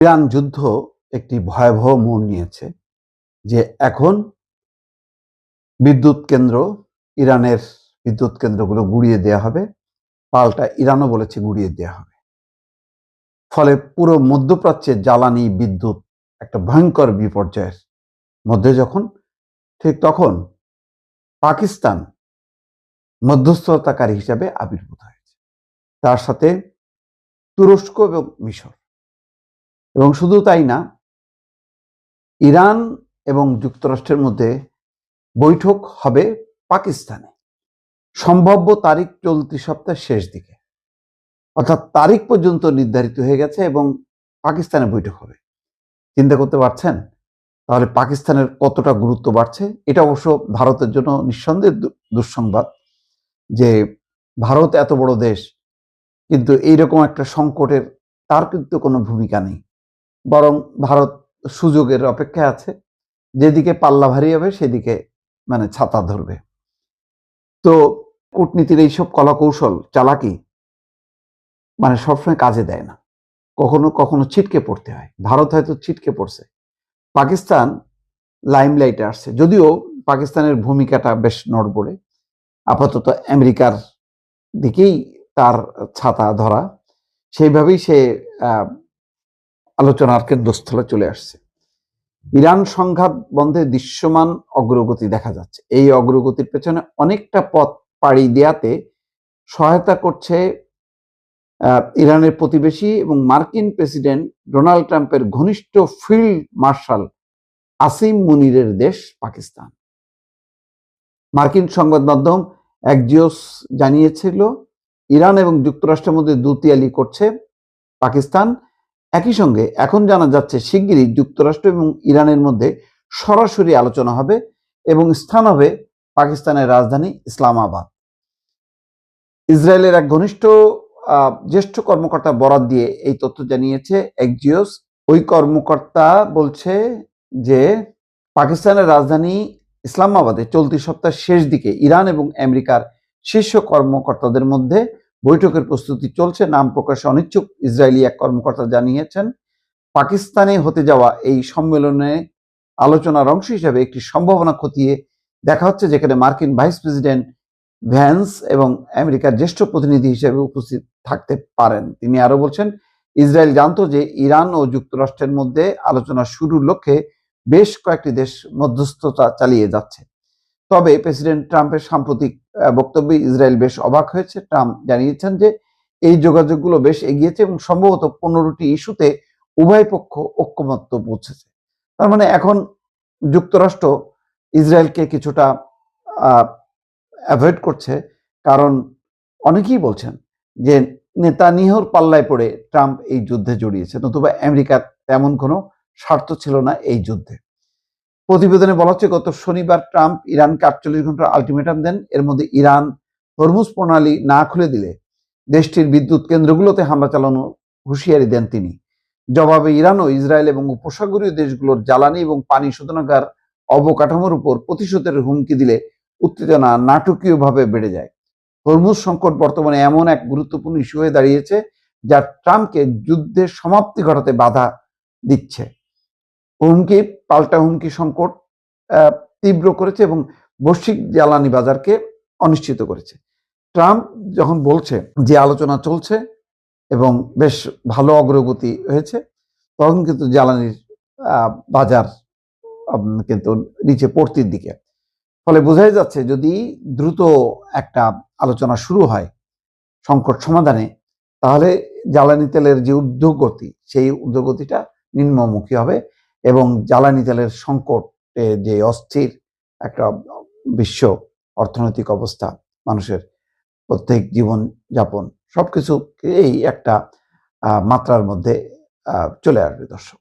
Iran যুদ্ধ একটি ভয়াবহ মোড় নিয়েছে যে এখন বিদ্যুৎ কেন্দ্র ইরানের বিদ্যুৎ কেন্দ্রগুলো গুঁড়িয়ে দেওয়া হবে, পাল্টা ইরানও বলেছে গুঁড়িয়ে দেওয়া হবে। ফলে পুরো মধ্যপ্রাচ্যের জ্বালানি বিদ্যুৎ একটা ভয়ঙ্কর বিপর্যয়ের মধ্যে যখন ঠিক তখন পাকিস্তান মধ্যস্থতাকারী হিসাবে আবির্ভূত হয়েছে, তার সাথে তুরস্ক এবং মিশর। এবং শুধু তাই না, ইরান এবং যুক্তরাষ্ট্রের মধ্যে বৈঠক হবে পাকিস্তানে, সম্ভাব্য তারিখ চলতি সপ্তাহের শেষ দিকে, অর্থাৎ তারিখ পর্যন্ত নির্ধারিত হয়ে গেছে এবং পাকিস্তানে বৈঠক হবে। চিন্তা করতে পারছেন তাহলে পাকিস্তানের কতটা গুরুত্ব বাড়ছে? এটা অবশ্য ভারতের জন্য নিঃসন্দেহে দুঃসংবাদ যে ভারত এত বড় দেশ, কিন্তু এইরকম একটা সংকটের তার কিন্তু কোনো ভূমিকা নেই, বরং ভারত সুযোগের অপেক্ষায় আছে, যেদিকে পাল্লা ভারী হবে সেদিকে ছাতা ধরবে। তো কূটনীতির এইসব কলাকৌশল চালাকি সবসময় কাজে দেয় না, কখনো কখনো ছিটকে পড়তে হয়। ভারত হয়তো ছিটকে পড়ছে, পাকিস্তান লাইমলাইটে আসছে, যদিও পাকিস্তানের ভূমিকাটা বেশ নড়বড়ে। আপাতত আমেরিকার দিকেই তার ছাতা ধরা, সেইভাবেই সে আলোচনার কেন্দ্রস্থলে চলে আসছে। ইরান সংঘাত বন্ধে দৃশ্যমান অগ্রগতি দেখা যাচ্ছে। এই অগ্রগতির পেছনে অনেকটা পথ পাড়ি দেয়াতে সহায়তা করছে ইরানের প্রতিবেশী এবং মার্কিন প্রেসিডেন্ট ডোনাল্ড ট্রাম্পের ঘনিষ্ঠ ফিল্ড মার্শাল আসিম মুনিরের দেশ পাকিস্তান। মার্কিন সংবাদ মাধ্যম অ্যাক্সিওস জানিয়েছিল ইরান এবং যুক্তরাষ্ট্রের মধ্যে দুতিয়ালি করছে পাকিস্তান। একই সঙ্গে এখন জানা যাচ্ছে শিগগিরই যুক্তরাষ্ট্র এবং ইরানের মধ্যে সরাসরি আলোচনা হবে এবং স্থান হবে পাকিস্তানের রাজধানী ইসলামাবাদ। ইসরায়েলের এক ঘনিষ্ঠ জ্যেষ্ঠ কর্মকর্তা বরাত দিয়ে এই তথ্য জানিয়েছে অ্যাক্সিওস। ওই কর্মকর্তা বলছে যে পাকিস্তানের রাজধানী ইসলামাবাদে চলতি সপ্তাহের শেষ দিকে ইরান এবং আমেরিকার শীর্ষ কর্মকর্তাদের মধ্যে বৈঠকের প্রস্তুতি চলছে। নাম প্রকাশে অনিচ্ছুক ইসরায়েলি এক কর্মকর্তা জানিয়েছেন, পাকিস্তানে হতে যাওয়া এই সম্মেলনে আলোচনার অংশ হিসেবে একটি সম্ভাবনা খতিয়ে দেখা হচ্ছে, যেখানে মার্কিন ভাইস প্রেসিডেন্ট ভ্যান্স এবং আমেরিকার জ্যেষ্ঠ প্রতিনিধি হিসেবে উপস্থিত থাকতে পারেন। তিনি আরো বলছেন, ইসরায়েল জানতো যে ইরান ও যুক্তরাষ্ট্রের মধ্যে আলোচনা শুরুর লক্ষ্যে বেশ কয়েকটি দেশ মধ্যস্থতা চালিয়ে যাচ্ছে। তবে প্রেসিডেন্ট ট্রাম্পের সাম্প্রতিক বক্তব্যে ইসরায়েল বেশ অবাক হয়েছে। ট্রাম্প জানিয়েছেন যে এই যোগাযোগগুলো বেশ এগিয়েছে এবং সম্ভবত 15টি ইস্যুতে উভয় পক্ষ ঐক্যমত্য পৌঁছেছে। তার মানে এখন যুক্তরাষ্ট্র ইসরায়েলকে কিছুটা অ্যাভয়েড করছে, কারণ অনেকেই বলছেন যে নেতানিয়াহুর পাল্লায় পড়ে ট্রাম্প এই যুদ্ধে জড়িয়েছে, নতুবা আমেরিকার তেমন কোনো স্বার্থ ছিল না এই যুদ্ধে। প্রতিবেদনে বলা হচ্ছে, গত শনিবার ট্রাম্প ইরানকে 48 ঘন্টার আলটিমেটাম দেন। এর মধ্যে ইরান হরমুজ প্রণালী না খুলে দিলে দেশটির বিদ্যুৎ কেন্দ্রগুলোতে হামলা চালানোর হুঁশিয়ারি দেন তিনি। জবাবে ইরানও ইসরায়েল এবং উপসাগরীয় দেশগুলোর জ্বালানি এবং পানি শোধনাগার অবকাঠামোর উপর প্রতিশোধের হুমকি দিলে উত্তেজনা নাটকীয়ভাবে বেড়ে যায়। হরমুজ সংকট বর্তমানে এমন এক গুরুত্বপূর্ণ ইস্যু হয়ে দাঁড়িয়েছে যা ট্রাম্পকে যুদ্ধের সমাপ্তি ঘটাতে বাধা দিচ্ছে। হুমকি পাল্টা হুমকি সংকট তীব্র করেছে এবং বৈশ্বিক জ্বালানি বাজারকে অনিশ্চিত করেছে। ট্রাম্প যখন বলছে যে আলোচনা চলছে এবং বেশ ভালো অগ্রগতি হয়েছে, তখন কিন্তু জ্বালানির বাজার কিন্তু নিচে পড়তির দিকে। ফলে বোঝাই যাচ্ছে যদি দ্রুত একটা আলোচনা শুরু হয় সংকট সমাধানে, তাহলে জ্বালানি তেলের যে ঊর্ধ্বগতি, সেই ঊর্ধ্বগতিটা নিম্নমুখী হবে এবং জ্বালানি তেলের সংকটে যে অস্থির একটা বিশ্ব অর্থনৈতিক অবস্থা, মানুষের প্রত্যেক জীবনযাপন সবকিছু এই একটা মাত্রার মধ্যে চলে আসবে। দর্শক।